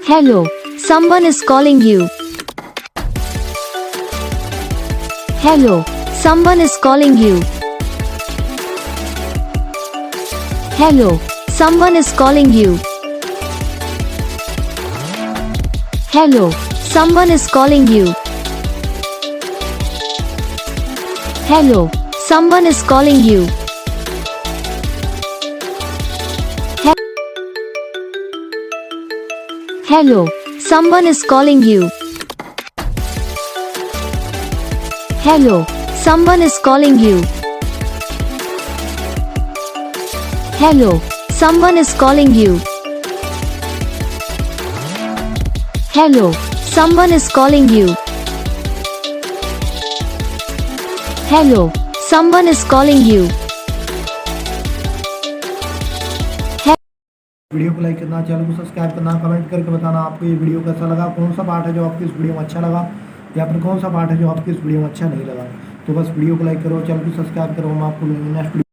Hello, someone is calling you. Hello, someone is calling you. Hello, someone is calling you. Hello, someone is calling you. Hello, someone is calling you. Hello, someone is calling you. Hello, someone is calling you. Hello, someone is calling you. Hello, someone is calling you. Hello, someone is calling you. Video को like करना, channel को subscribe करना, comment करके बताना आपको ये video कैसा लगा, कौन सा पार्ट है जो आपको इस वीडियो में अच्छा लगा या फिर कौन सा पार्ट है जो आपको इस वीडियो में अच्छा नहीं लगा। तो बस वीडियो को लाइक करो, चैनल को सब्सक्राइब करो। हम आपको नेक्स्ट